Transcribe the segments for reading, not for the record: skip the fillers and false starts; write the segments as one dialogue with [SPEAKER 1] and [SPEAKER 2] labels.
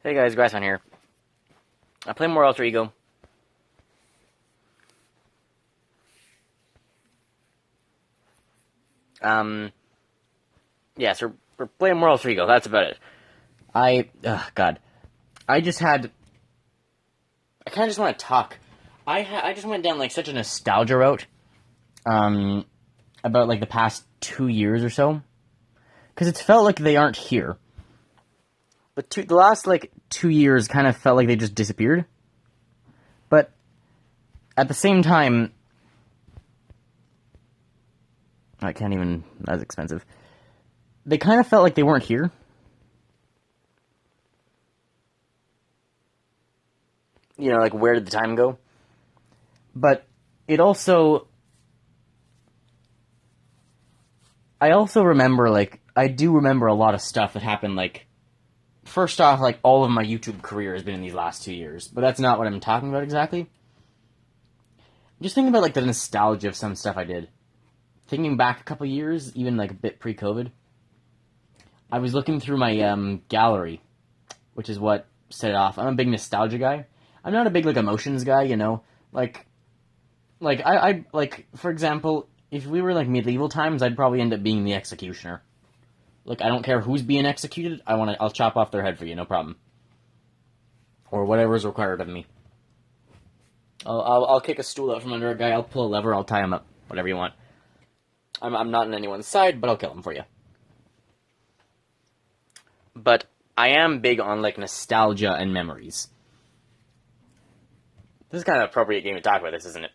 [SPEAKER 1] Hey guys, Grassman here. I play more Alter Ego. Um, yeah, so we're playing more Alter Ego. That's about it. God, I just had. I kind of just want to talk. I just went down like such a nostalgia route. Um, about like the past 2 years or so, because it's felt like they aren't here. But the last like 2 years kind of felt like they just disappeared. But at the same time, I can't even. That's expensive. They kind of felt like they weren't here. You know, like where did the time go? But it also. I also remember, like, I do remember a lot of stuff that happened, like, first off, like, all of my YouTube career has been in these last 2 years, but that's not what I'm talking about exactly. I'm just thinking about, like, the nostalgia of some stuff I did. Thinking back a couple years, even, like, a bit pre-COVID, I was looking through my, gallery, which is what set it off. I'm a big nostalgia guy. I'm not a big, like, emotions guy, you know? Like, for example, if we were, like, medieval times, I'd probably end up being the executioner. Like, I don't care who's being executed, I'll chop off their head for you, no problem. Or whatever is required of me. I'll kick a stool out from under a guy, I'll pull a lever, I'll tie him up. Whatever you want. I'm not on anyone's side, but I'll kill him for you. But I am big on, like, nostalgia and memories. This is kind of an appropriate game to talk about this, isn't it?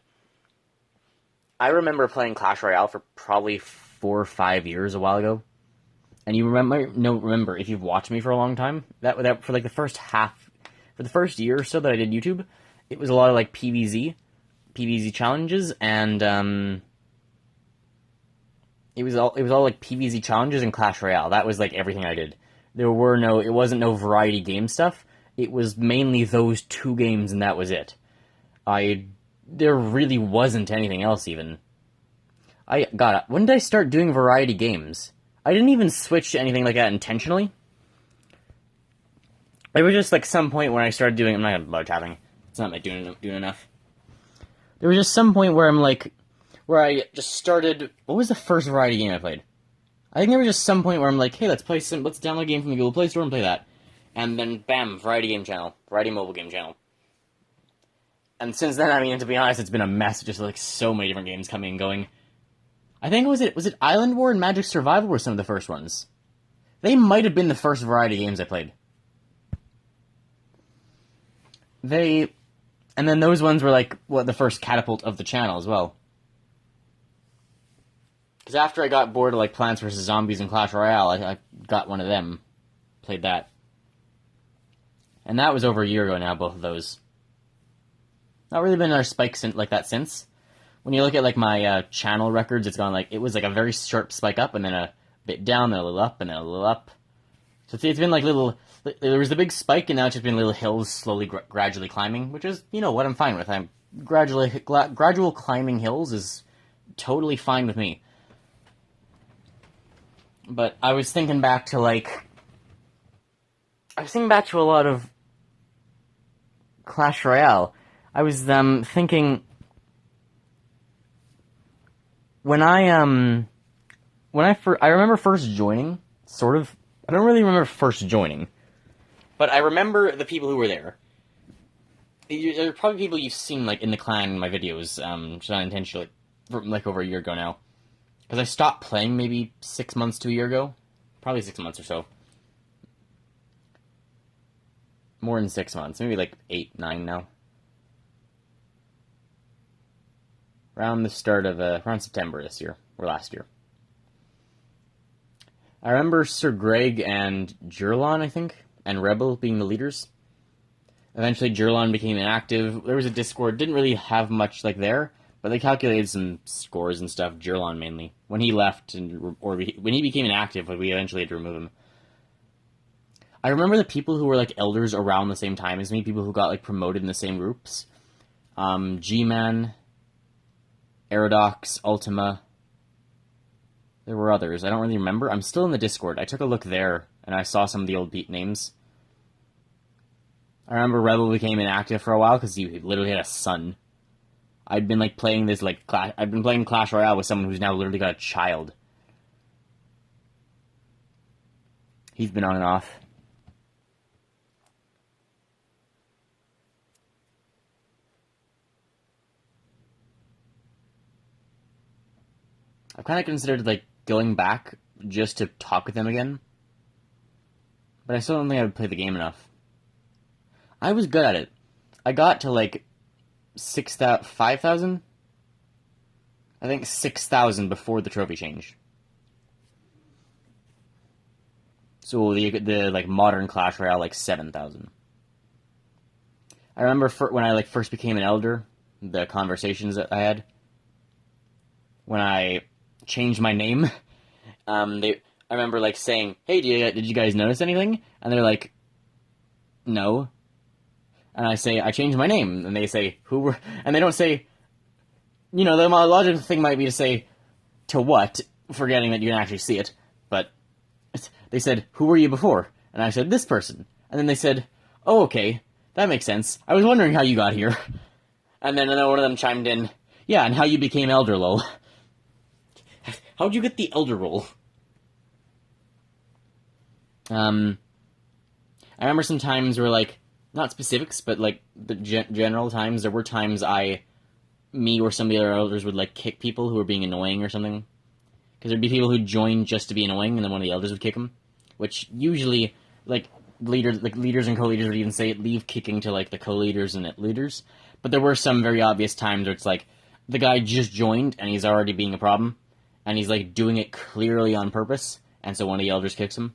[SPEAKER 1] I remember playing Clash Royale for probably 4 or 5 years a while ago. And you remember if you've watched me for a long time, that for like the first year or so that I did YouTube, it was a lot of like PvZ challenges, and it was all like PvZ challenges and Clash Royale. That was like everything I did. It wasn't no variety game stuff. It was mainly those two games, and that was it. There really wasn't anything else even. When did I start doing variety games? I didn't even switch to anything like that intentionally. It was just like some point when I started doing. I'm not gonna bother tapping. It's not like doing enough. There was just some point where where I just started. What was the first variety game I played? I think there was just some point where I'm like, hey, let's download a game from the Google Play Store and play that. And then bam, variety game channel, variety mobile game channel. And since then, I mean, to be honest, it's been a mess. Just like so many different games coming and going. I think was it Island War and Magic Survival were some of the first ones. They might have been the first variety games I played. And then those ones were like the first catapult of the channel as well. Because after I got bored of like Plants vs Zombies and Clash Royale, I got one of them, played that, and that was over a year ago now. Both of those. Not really been another spike like that since. When you look at like my channel records, it was like a very sharp spike up, and then a bit down, then a little up, and then a little up. So it's been like little. There was the big spike, and now it's just been little hills slowly, gradually climbing, which is, you know, what I'm fine with. I'm gradual climbing hills is totally fine with me. But I was thinking back to a lot of Clash Royale. I was thinking. I remember first joining, sort of. I don't really remember first joining, but I remember the people who were there. There are probably people you've seen like in the clan in my videos, just unintentionally, from like over a year ago now, because I stopped playing maybe 6 months to a year ago, probably 6 months or so. More than 6 months, maybe like 8, 9 now. Around September this year, or last year. I remember Sir Greg and Jurlon, I think, and Rebel being the leaders. Eventually Jurlon became inactive. There was a Discord, didn't really have much like there, but they calculated some scores and stuff, Jurlon mainly. When he left, when he became inactive, we eventually had to remove him. I remember the people who were like elders around the same time as me, people who got like promoted in the same groups. G-Man, Aerodox, Ultima. There were others. I don't really remember. I'm still in the Discord. I took a look there, and I saw some of the old beat names. I remember Rebel became inactive for a while because he literally had a son. I'd been like playing this like I'd been playing Clash Royale with someone who's now literally got a child. He's been on and off. I've kind of considered like going back just to talk with him again, but I still don't think I would play the game enough. I was good at it. I got to like 5,000. I think 6,000 before the trophy change. So the like modern Clash Royale like 7,000. I remember when I like first became an elder, the conversations that I had when I changed my name. I remember like saying, "Hey, did you guys notice anything?" And they're like, "No." And I say, "I changed my name," and they say, "Who were?" And they don't say, you know, the logical thing might be to say, "To what?" Forgetting that you can actually see it, but they said, "Who were you before?" And I said, "This person." And then they said, "Oh, okay, that makes sense. I was wondering how you got here." And then one of them chimed in, "Yeah, and how you became elder, lol." How'd you get the elder role? I remember some times where, like, not specifics, but, like, the general times, there were times me or some of the other elders would, like, kick people who were being annoying or something. Because there'd be people who joined just to be annoying, and then one of the elders would kick them. Which usually, like, leaders and co-leaders would even say leave kicking to, like, the co-leaders and leaders. But there were some very obvious times where it's like, the guy just joined, and he's already being a problem, and he's, like, doing it clearly on purpose, and so one of the elders kicks him.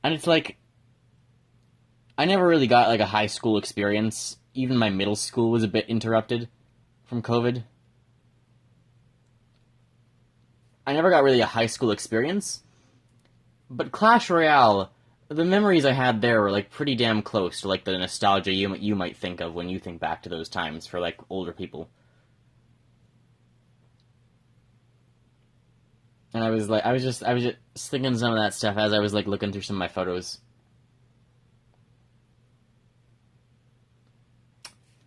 [SPEAKER 1] And it's like, I never really got, like, a high school experience. Even my middle school was a bit interrupted from COVID. I never got really a high school experience. But Clash Royale, the memories I had there were, like, pretty damn close to, like, the nostalgia you might think of when you think back to those times for, like, older people. And I was just thinking some of that stuff as I was, like, looking through some of my photos.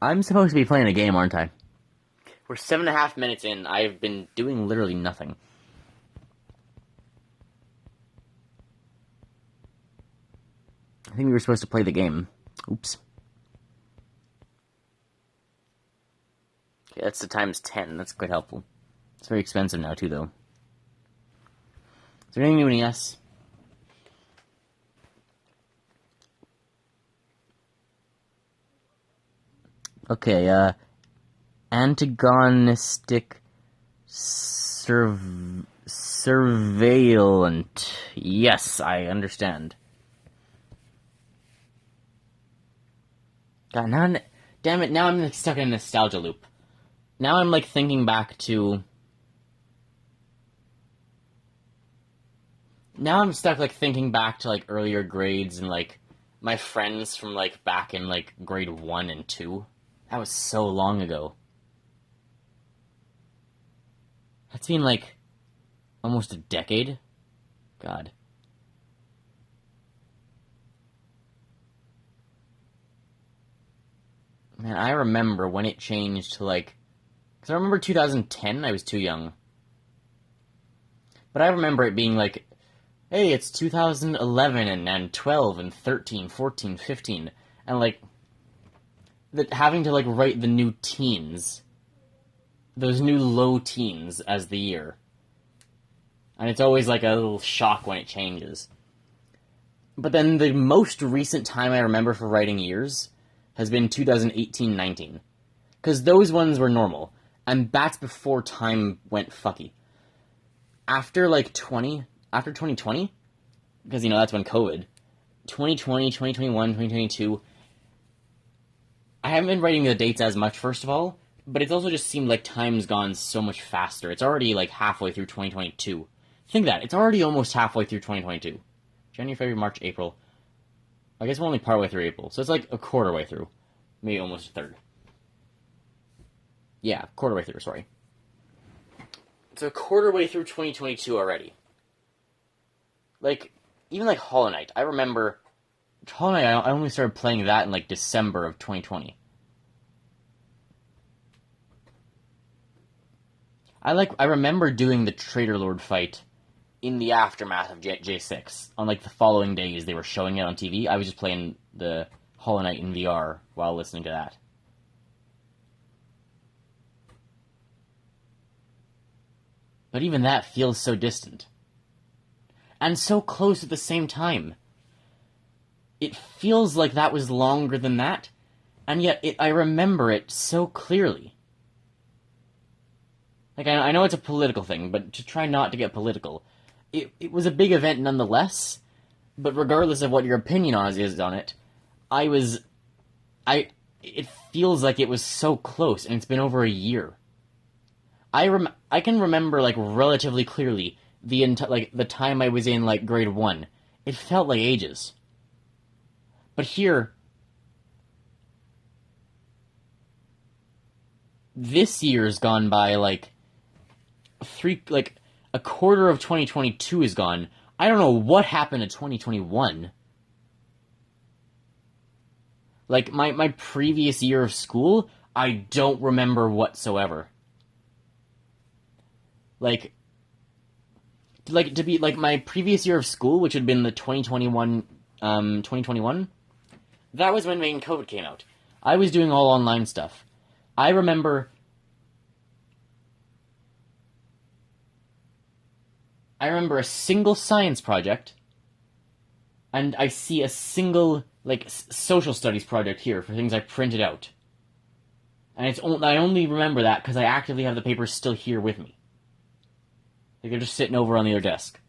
[SPEAKER 1] I'm supposed to be playing a game, aren't I? We're 7.5 minutes in. I've been doing literally nothing. I think we were supposed to play the game. Oops. Okay, that's the times 10. That's quite helpful. It's very expensive now, too, though. Is there anything new in ES? Okay, antagonistic surveillant. Yes, I understand. God, now, damn it, now I'm like, stuck in a nostalgia loop. Now I'm, like, thinking back to... Now I'm stuck, like, thinking back to, like, earlier grades and, like, my friends from, like, back in, like, grade 1 and 2. That was so long ago. That's been, like, almost a decade? God. Man, I remember when it changed to, like... Because I remember 2010, I was too young. But I remember it being, like... Hey, it's 2011 and 12 and 13, 14, 15. And, like... having to, like, write the new teens. Those new low teens as the year. And it's always, like, a little shock when it changes. But then the most recent time I remember for writing years has been 2018-19. Because those ones were normal. And that's before time went fucky. After, like, after 2020, because, you know, that's when COVID, 2020, 2021, 2022, I haven't been writing the dates as much, first of all, but it's also just seemed like time's gone so much faster. It's already, like, halfway through 2022. Think that. It's already almost halfway through 2022. January, February, March, April. I guess we're only partway through April, so it's like a quarter way through. Maybe almost a third. Yeah, quarter way through, sorry. It's a quarter way through 2022 already. Like, even like Hollow Knight, I remember Hollow Knight, I only started playing that in like December of 2020. I remember doing the Traitor Lord fight in the aftermath of J6. On like the following days, they were showing it on TV. I was just playing the Hollow Knight in VR while listening to that. But even that feels so distant. And so close at the same time. It feels like that was longer than that, and yet I remember it so clearly. Like, I know it's a political thing, but to try not to get political, it was a big event nonetheless, but regardless of what your opinion is on it, it feels like it was so close, and it's been over a year. I can remember, like, relatively clearly the time I was in, like, grade 1. It felt like ages. But here, this year's gone by, like, a quarter of 2022 is gone. I don't know what happened to 2021. Like, my previous year of school, I don't remember whatsoever. Like, to be, like, my previous year of school, which had been the 2021, that was when main COVID came out. I was doing all online stuff. I remember a single science project, and I see a single, like, social studies project here for things I printed out. And I only remember that because I actively have the papers still here with me. Like, they're just sitting over on the other desk.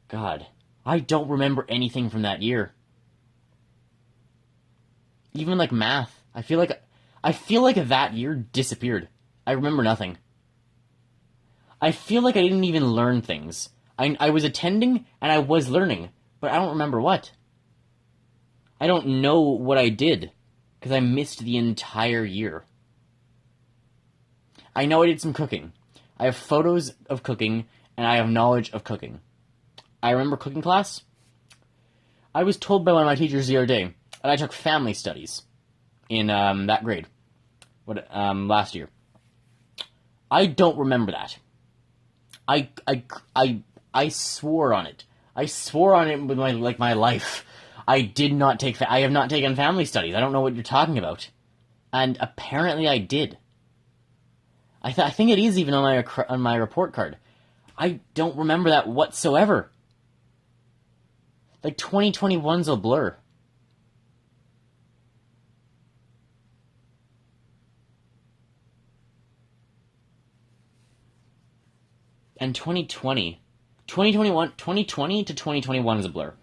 [SPEAKER 1] God, I don't remember anything from that year. Even, like, math. I feel like that year disappeared. I remember nothing. I feel like I didn't even learn things. I was attending, and I was learning, but I don't remember what. I don't know what I did, because I missed the entire year. I know I did some cooking. I have photos of cooking, and I have knowledge of cooking. I remember cooking class. I was told by one of my teachers the other day that I took family studies in that grade, last year. I don't remember that. I swore on it. I swore on it with my life. I have not taken family studies. I don't know what you're talking about. And apparently I did. I think it is even on my report card. I don't remember that whatsoever. Like, 2021's a blur. And 2020 to 2021 is a blur.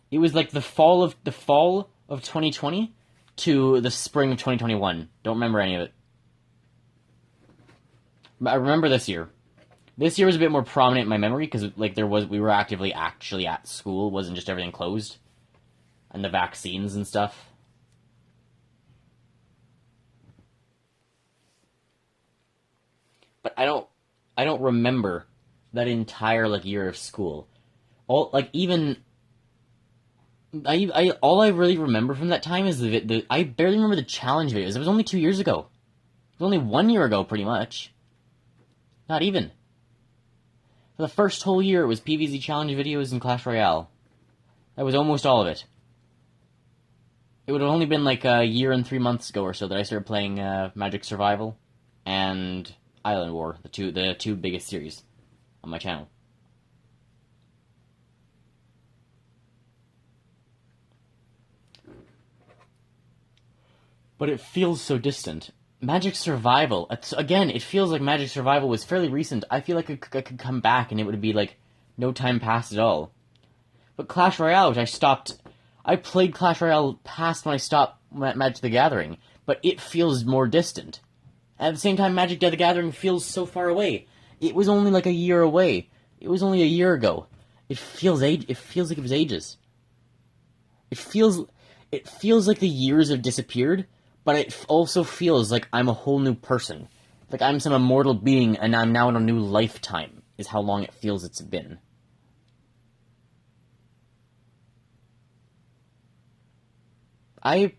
[SPEAKER 1] It was like the fall of 2020 to the spring of 2021. Don't remember any of it. But I remember this year. This year was a bit more prominent in my memory because, like, we were actually at school. It wasn't just everything closed, and the vaccines and stuff. But I don't remember that entire, like, year of school. All I really remember from that time is I barely remember the challenge videos. It was only 2 years ago. It was only 1 year ago, pretty much. Not even. For the first whole year, it was PvZ challenge videos and Clash Royale. That was almost all of it. It would have only been like a year and 3 months ago or so that I started playing Magic Survival and Island War, the two biggest series on my channel. But it feels so distant. Magic Survival, again, it feels like Magic Survival was fairly recent. I feel like I could come back and it would be like no time passed at all. But Clash Royale, which I played Clash Royale past when I stopped Magic the Gathering, but it feels more distant. At the same time, Magic the Gathering feels so far away. It was only like a year away. It was only a year ago. It feels like it was ages. It feels like the years have disappeared, but it also feels like I'm a whole new person. Like I'm some immortal being and I'm now in a new lifetime, is how long it feels it's been. I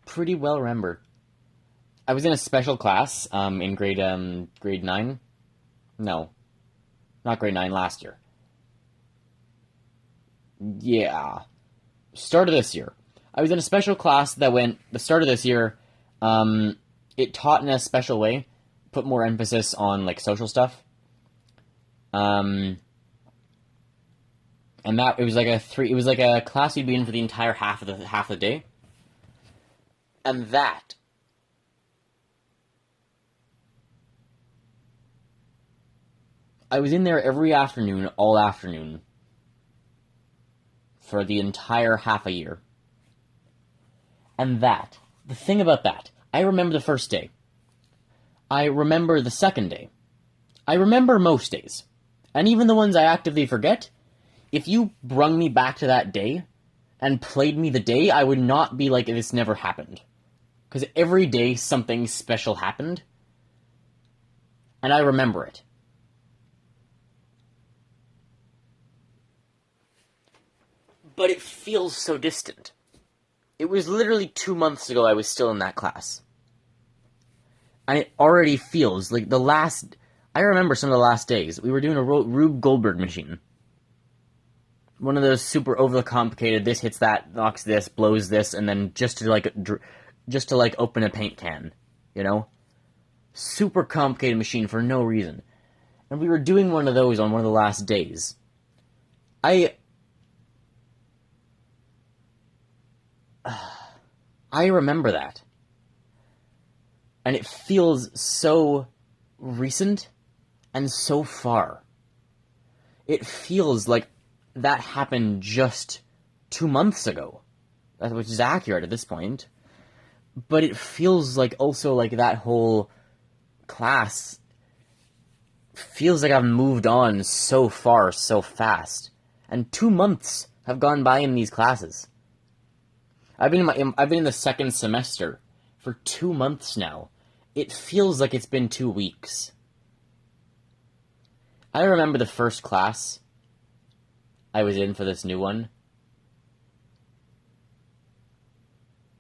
[SPEAKER 1] pretty well remember. I was in a special class in grade 9. No, not grade 9, last year. Yeah. Start of this year. I was in a special class that went, the start of this year, it taught in a special way, put more emphasis on, like, social stuff. And that, it was like a class you'd be in for the entire half of the day. And that, I was in there every afternoon, all afternoon, for the entire half a year. And that, the thing about that, I remember the first day. I remember the second day. I remember most days. And even the ones I actively forget, if you brung me back to that day and played me the day, I would not be like, this never happened. Because every day something special happened. And I remember it. But it feels so distant. It was literally 2 months ago I was still in that class. And it already feels like I remember some of the last days. We were doing a Rube Goldberg machine. One of those super over-complicated, this hits that, knocks this, blows this, and then just to open a paint can, you know? Super complicated machine for no reason. And we were doing one of those on one of the last days. I remember that. And it feels so recent and so far. It feels like that happened just 2 months ago, which is accurate at this point. But it feels like also like that whole class feels like I've moved on so far, so fast. And 2 months have gone by in these classes. I've been in the second semester for 2 months now. It feels like it's been 2 weeks. I remember the first class I was in for this new one.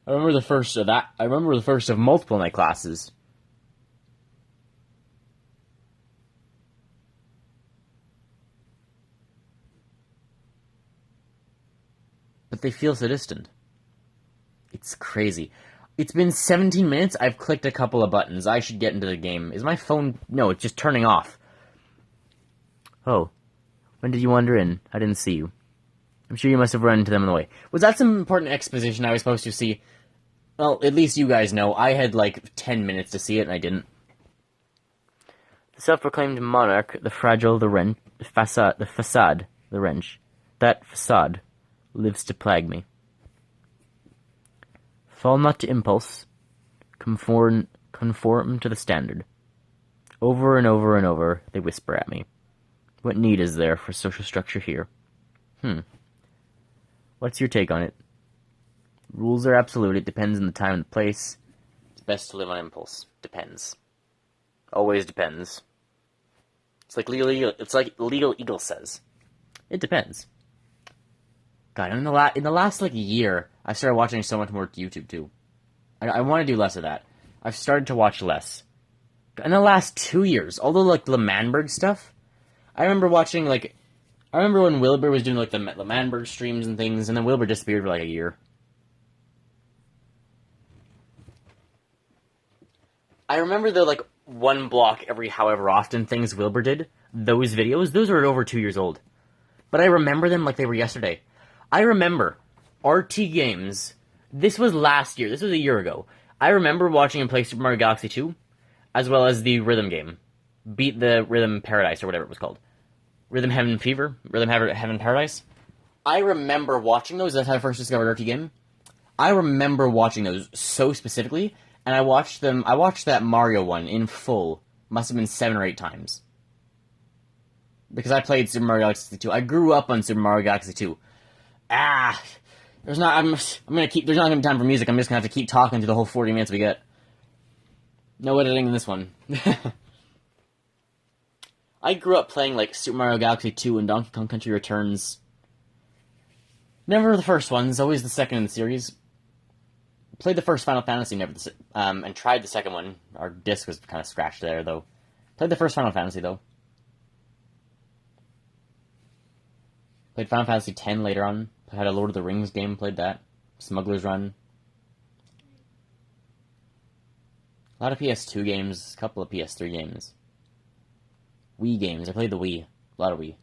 [SPEAKER 1] I remember the first of that. I remember the first of multiple night classes. But they feel so distant. It's crazy. It's been 17 minutes. I've clicked a couple of buttons. I should get into the game. Is my phone... No, it's just turning off. Oh. When did you wander in? I didn't see you. I'm sure you must have run into them on the way. Was that some important exposition I was supposed to see? Well, at least you guys know. I had like 10 minutes to see it and I didn't. The self-proclaimed monarch, the fragile, the facade, the wrench. That facade lives to plague me. Fall not to impulse, conform to the standard. Over and over and over, they whisper at me. What need is there for social structure here? What's your take on it? Rules are absolute, it depends on the time and the place. It's best to live on impulse. Depends. Always depends. It's like Legal Eagle says. It depends. God, in the last like year, I've started watching so much more YouTube too. I want to do less of that. I've started to watch less. In the last 2 years, although like the Manberg stuff, I remember watching like, I remember when Wilbur was doing like the Manberg streams and things, and then Wilbur disappeared for like a year. I remember the like one block every however often things Wilbur did. Those videos, those are over 2 years old. But I remember them like they were yesterday. I remember RT Games, this was last year, this was a year ago. I remember watching him play Super Mario Galaxy 2, as well as the rhythm game. Beat the Rhythm Paradise, or whatever it was called. Rhythm Heaven Fever? Rhythm Heaven Paradise? I remember watching those, that's how I first discovered RT Game. I remember watching those so specifically, and I watched that Mario one in full, must have been 7 or 8 times. Because I played Super Mario Galaxy 2. I grew up on Super Mario Galaxy 2. There's not gonna be time for music. I'm just gonna have to keep talking to the whole 40 minutes we get. No editing in this one. I grew up playing like Super Mario Galaxy 2 and Donkey Kong Country Returns. Never the first ones, always the second in the series. Played the first Final Fantasy, and tried the second one. Our disc was kind of scratched there, though. Played the first Final Fantasy, though. Played Final Fantasy X later on. Had a Lord of the Rings game, played that. Smuggler's Run. A lot of PS2 games, a couple of PS3 games. Wii games, I played the Wii. A lot of Wii.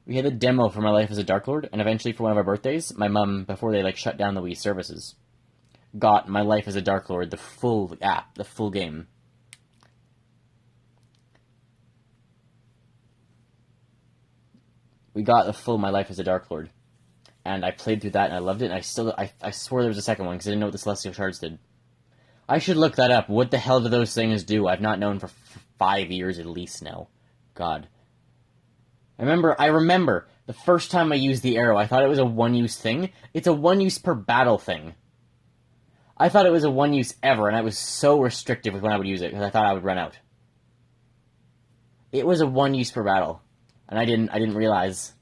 [SPEAKER 1] We had a demo for My Life as a Dark Lord, and eventually for one of our birthdays, my mum, before they shut down the Wii services, got My Life as a Dark Lord, the full app, the full game. We got the full My Life as a Dark Lord. And I played through that, and I loved it, and I swore there was a second one, because I didn't know what the Celestial Shards did. I should look that up. What the hell do those things do? I've not known for 5 years at least now. God. I remember the first time I used the arrow, I thought it was a one-use thing. It's a one-use per battle thing. I thought it was a one-use ever, and I was so restrictive with when I would use it, because I thought I would run out. It was a one-use per battle, and I didn't realize.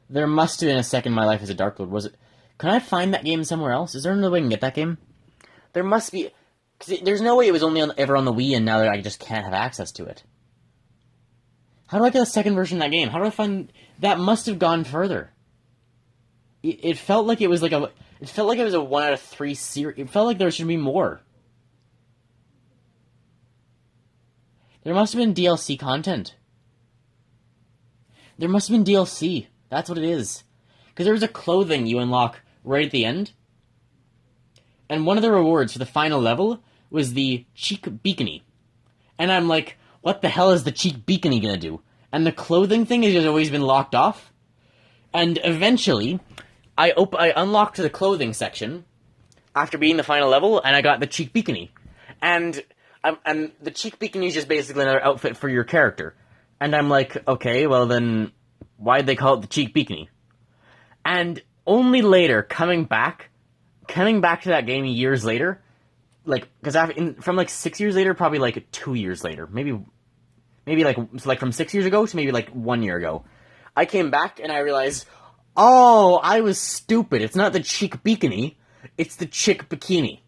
[SPEAKER 1] There must have been a second My Life as a Dark Lord. Was it? Can I find that game somewhere else? Is there another way I can get that game? There must be. Because there's no way it was only ever on the Wii, and now I just can't have access to it. How do I get a second version of that game? How do I find... That must have gone further. It felt like it was like a... It felt like it was a 1 out of 3 series. It felt like there should be more. There must have been DLC content. There must have been DLC. That's what it is. Because there was a clothing you unlock right at the end. And one of the rewards for the final level was the cheek beacony. And I'm like, what the hell is the cheek beacony gonna do? And the clothing thing has just always been locked off. And eventually, I unlocked the clothing section after beating the final level, and I got the cheek beacony. And the cheek beacony is just basically another outfit for your character. And I'm like, okay, well then, why'd they call it the cheek beacony? And only later, coming back to that game years later, because from 6 years later, probably 2 years later, maybe from 6 years ago to maybe 1 year ago, I came back and I realized, oh, I was stupid. It's not the cheek beacony, it's the chick bikini.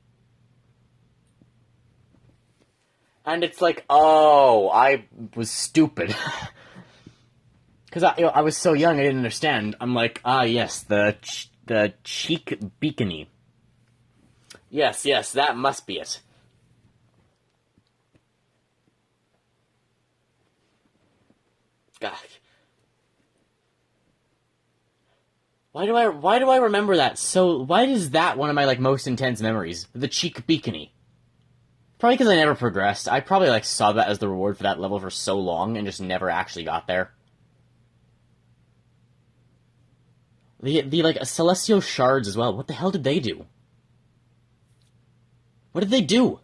[SPEAKER 1] And it's like, oh, I was stupid. Because I was so young, I didn't understand. I'm like, yes, the cheek beacony. Yes, that must be it. God. Why do I remember that? So, why is that one of my, most intense memories? The cheek beacony. Probably because I never progressed. I probably, saw that as the reward for that level for so long and just never actually got there. The Celestial Shards as well. What the hell did they do? What did they do?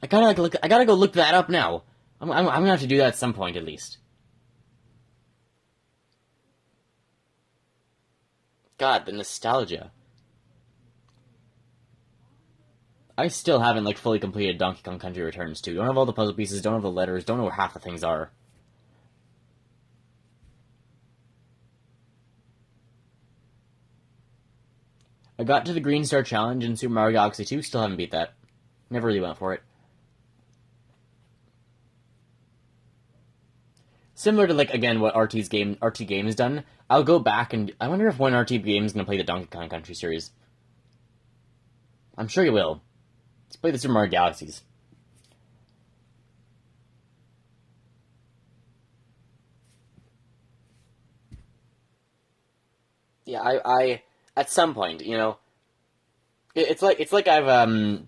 [SPEAKER 1] I gotta go look that up now. I'm gonna have to do that at some point, at least. God, the nostalgia. I still haven't, fully completed Donkey Kong Country Returns 2. Don't have all the puzzle pieces, don't have the letters, don't know where half the things are. I got to the Green Star Challenge in Super Mario Galaxy 2, still haven't beat that. Never really went for it. Similar to, again, what RT Game has done, I'll go back and... I wonder if one RT game is going to play the Donkey Kong Country series. I'm sure you will. Let's play the Super Mario Galaxies. Yeah, I at some point, it's like I've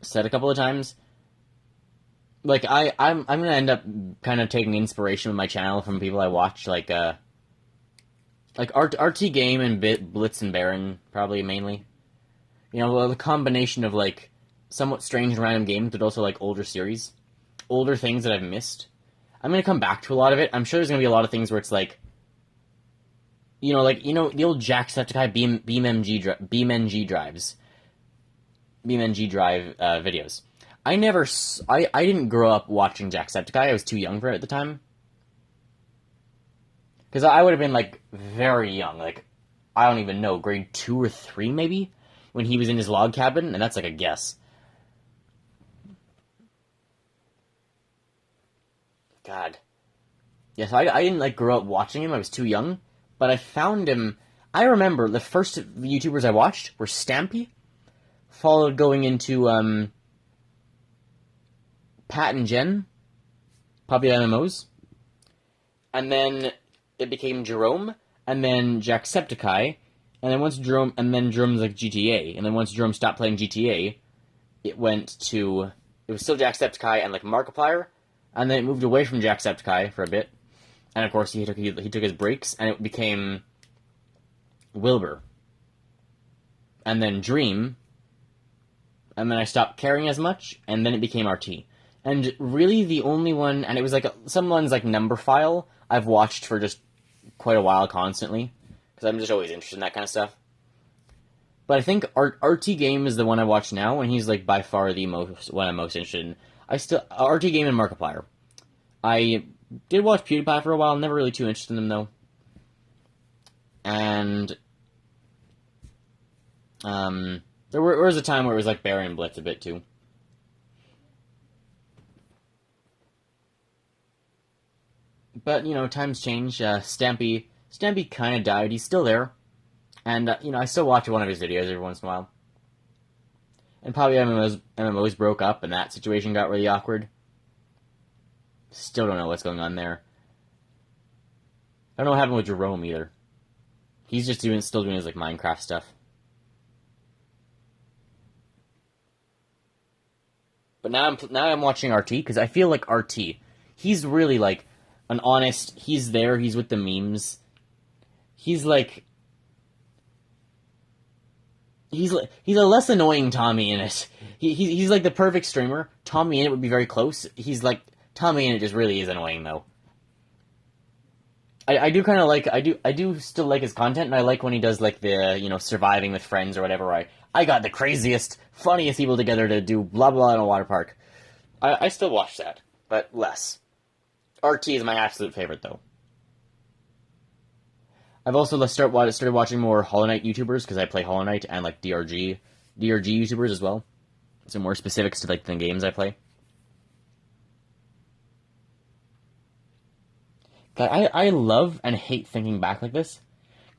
[SPEAKER 1] said a couple of times. I'm gonna end up kind of taking inspiration with my channel from people I watch, like RT Game and Blitz and Baron, probably mainly. The combination of somewhat strange and random games, but also older series, older things that I've missed. I'm gonna come back to a lot of it. I'm sure there's gonna be a lot of things where it's the old Jacksepticeye BeamNG drives. BeamNG drive videos. I didn't grow up watching Jacksepticeye. I was too young for it at the time. Because I would have been, like, very young. Like, I don't even know, grade 2 or 3, maybe? When he was in his log cabin, and that's, like, a guess. God. Yeah, so I didn't, like, grow up watching him. I was too young. But I found him... I remember the first YouTubers I watched were Stampy, followed going into, Pat and Jen, Popular MMOs, and then it became Jerome, and then Jacksepticeye, and then Jerome's like GTA, and then once Jerome stopped playing GTA, it was still Jacksepticeye and like Markiplier, and then it moved away from Jacksepticeye for a bit, and of course he took his breaks, and it became Wilbur, and then Dream, and then I stopped caring as much, and then it became RT. And really the only one, and it was like someone's like number file I've watched for just quite a while constantly, because I'm just always interested in that kind of stuff. But I think RT Game is the one I watch now, and he's like by far the one I'm most interested in. RT Game and Markiplier. I did watch PewDiePie for a while, never really too interested in him though. And there was a time where it was like Barry and Blitz a bit too. But, you know, times change. Stampy kind of died. He's still there. And, you know, I still watch one of his videos every once in a while. And probably MMOs broke up, and that situation got really awkward. Still don't know what's going on there. I don't know what happened with Jerome, either. He's just still doing his, like, Minecraft stuff. But now I'm watching RT, because I feel like RT, he's really, like... an honest, he's there, he's with the memes. He's a less annoying Tommy in it. He's like the perfect streamer. Tommy in it would be very close. He's like, Tommy in it just really is annoying though. I do kind of like, I do still like his content, and I like when he does like the, you know, surviving with friends or whatever. I got the craziest, funniest people together to do blah blah in a water park. I still watch that, but less. RT is my absolute favorite, though. I've also started watching more Hollow Knight YouTubers, because I play Hollow Knight, and, like, DRG YouTubers as well. So more specifics to, like, the games I play. God, I love and hate thinking back like this.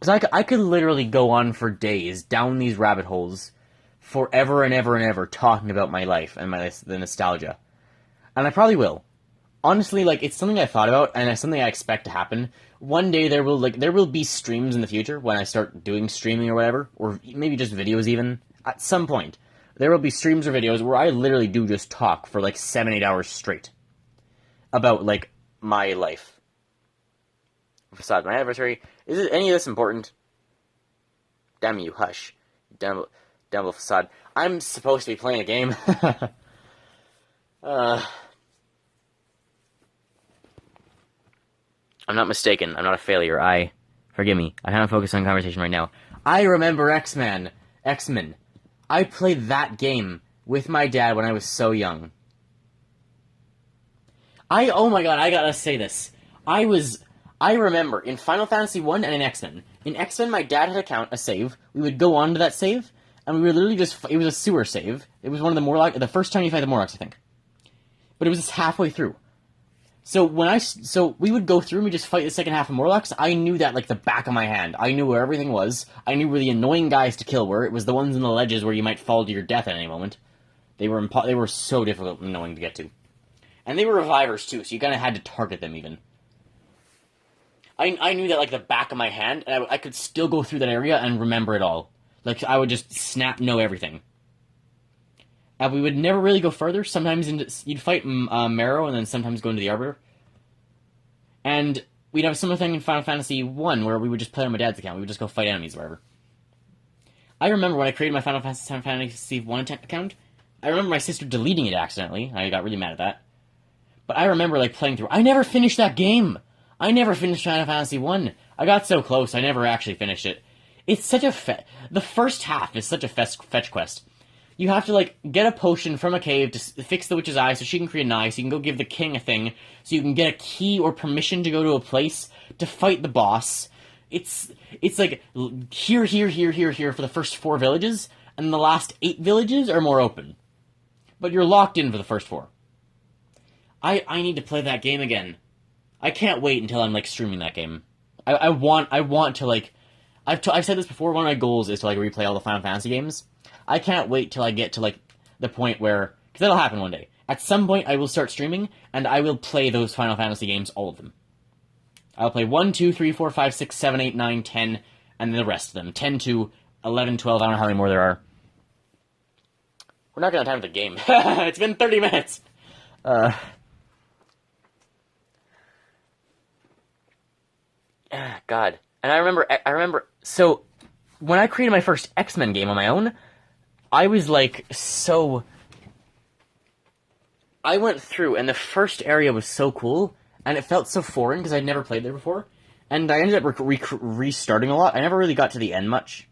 [SPEAKER 1] Because I could literally go on for days down these rabbit holes forever and ever and ever talking about my life and the nostalgia. And I probably will. Honestly, like, it's something I thought about, and it's something I expect to happen. One day there will be streams in the future when I start doing streaming or whatever, or maybe just videos even. At some point, there will be streams or videos where I literally do just talk for like 7-8 hours straight about, like, my life. Facade, my anniversary. Is it any of this important? Damn you, hush. Damn Facade. I'm supposed to be playing a game. I'm not mistaken. I'm not a failure. Forgive me. I can't focus on conversation right now. I remember X-Men. I played that game with my dad when I was so young. Oh my god, I gotta say this. I remember in Final Fantasy 1 and in X-Men. In X-Men, my dad had a save. We would go on to that save, and we were literally it was a sewer save. It was one of the Morlocks, the first time you fight the Morlocks, I think. But it was just halfway through. So we would go through and we just fight the second half of Morlocks. I knew that like the back of my hand. I knew where everything was. I knew where the annoying guys to kill were. It was the ones in the ledges where you might fall to your death at any moment. They were so difficult and annoying to get to. And they were revivers too, so you kind of had to target them even. I knew that like the back of my hand, and I could still go through that area and remember it all. Like, I would just know everything. And we would never really go further. Sometimes you'd fight Marrow, and then sometimes go into the Arbiter. And we'd have a similar thing in Final Fantasy 1, where we would just play on my dad's account. We would just go fight enemies or whatever. I remember when I created my Final Fantasy 1 account, I remember my sister deleting it accidentally. I got really mad at that. But I remember, like, playing through. I never finished that game! I never finished Final Fantasy 1. I got so close, I never actually finished it. It's such a the first half is such a fetch quest. You have to, like, get a potion from a cave to fix the witch's eye so she can create an eye, so you can go give the king a thing, so you can get a key or permission to go to a place to fight the boss. It's like, here, here, here, here, here for the first 4 villages, and the last 8 villages are more open. But you're locked in for the first 4. I need to play that game again. I can't wait until I'm, like, streaming that game. I want to, like... I've said this before, one of my goals is to, like, replay all the Final Fantasy games. I can't wait till I get to, like, the point where... Because that'll happen one day. At some point, I will start streaming, and I will play those Final Fantasy games, all of them. I'll play 1, 2, 3, 4, 5, 6, 7, 8, 9, 10, and then the rest of them. 10 to 11, 12, I don't know how many more there are. We're not gonna have time for the game. It's been 30 minutes! God. And I remember, so, when I created my first X-Men game on my own, I was, like, so... I went through, and the first area was so cool, and it felt so foreign, because I'd never played there before, and I ended up restarting a lot. I never really got to the end much.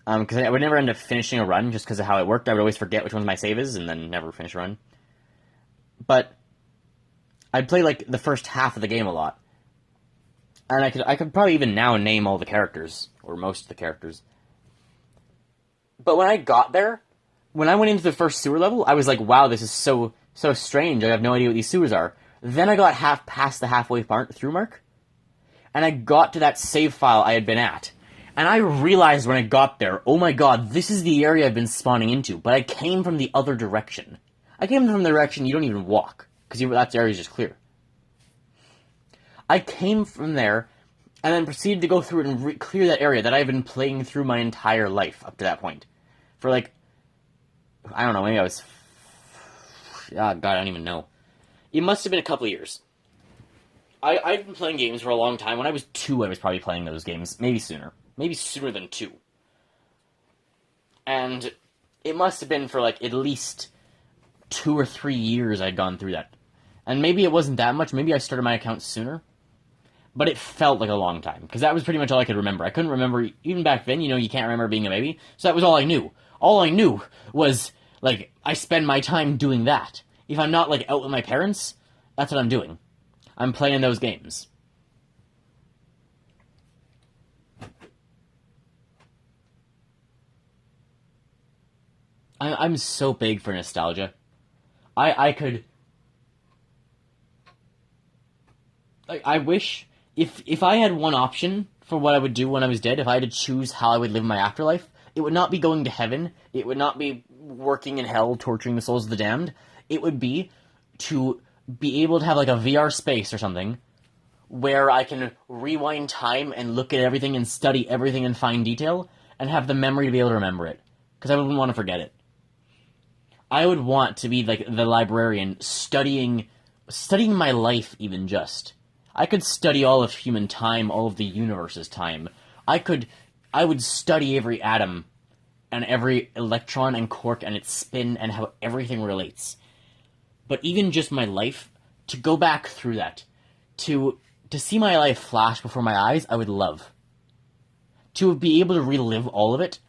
[SPEAKER 1] Because I would never end up finishing a run, just because of how it worked. I would always forget which one's my save is, and then never finish a run. But I'd play, like, the first half of the game a lot. And I could probably even now name all the characters, or most of the characters. But when I got there, when I went into the first sewer level, I was like, wow, this is so strange, I have no idea what these sewers are. Then I got past the halfway through mark, and I got to that save file I had been at. And I realized when I got there, oh my god, this is the area I've been spawning into, but I came from the other direction. I came from the direction you don't even walk, because that area's just clear. I came from there, and then proceeded to go through it and clear that area that I've been playing through my entire life up to that point. For, like, I don't know, maybe I was... God, I don't even know. It must have been a couple of years. I've been playing games for a long time. When I was 2, I was probably playing those games. Maybe sooner. Maybe sooner than 2. And it must have been for, like, at least 2 or 3 years I'd gone through that. And maybe it wasn't that much. Maybe I started my account sooner. But it felt like a long time, because that was pretty much all I could remember. I couldn't remember, even back then, you can't remember being a baby, so that was all I knew. All I knew was, like, I spend my time doing that. If I'm not, like, out with my parents, that's what I'm doing. I'm playing those games. I'm so big for nostalgia. I could... Like, I wish... If I had one option for what I would do when I was dead, if I had to choose how I would live my afterlife, it would not be going to heaven, it would not be working in hell, torturing the souls of the damned, it would be to be able to have, like, a VR space or something, where I can rewind time and look at everything and study everything in fine detail, and have the memory to be able to remember it, because I wouldn't want to forget it. I would want to be, like, the librarian, studying my life, even just. I could study all of human time, all of the universe's time. I would study every atom, and every electron and quark and its spin, and how everything relates. But even just my life, to go back through that, to see my life flash before my eyes, I would love. To be able to relive all of it,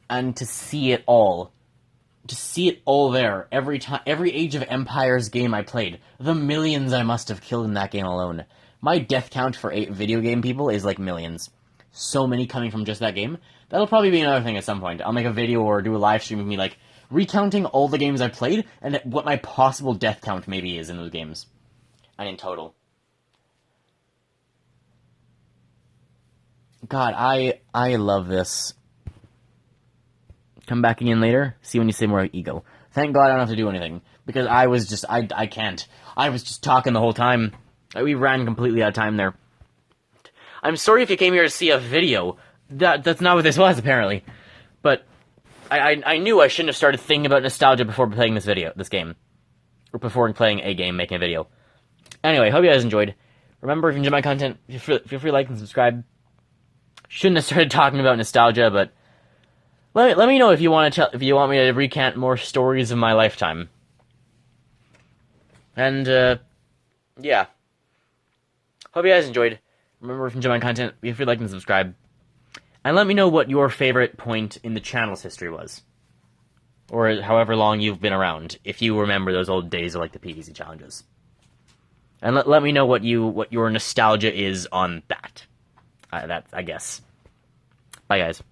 [SPEAKER 1] and to see it all. To see it all there, every time, every Age of Empires game I played. The millions I must have killed in that game alone. My death count for video game people is, like, millions. So many coming from just that game. That'll probably be another thing at some point. I'll make a video or do a live stream of me, like, recounting all the games I've played, and what my possible death count maybe is in those games. And in total. God, I love this. Come back again later, see when you say more ego. Thank God I don't have to do anything, because I was just, I can't. I was just talking the whole time. We ran completely out of time there. I'm sorry if you came here to see a video. That's not what this was, apparently. But I knew I shouldn't have started thinking about nostalgia before playing this game. Or before playing a game, making a video. Anyway, hope you guys enjoyed. Remember, if you enjoy my content, feel free to like and subscribe. Shouldn't have started talking about nostalgia, but let me know if you want me to recant more stories of my lifetime. And yeah. Hope you guys enjoyed. Remember, if you enjoy my content, feel free to like and subscribe. And let me know what your favorite point in the channel's history was. or however long you've been around, if you remember those old days of like the PVZ challenges. And let me know what your nostalgia is on that. I guess. Bye, guys.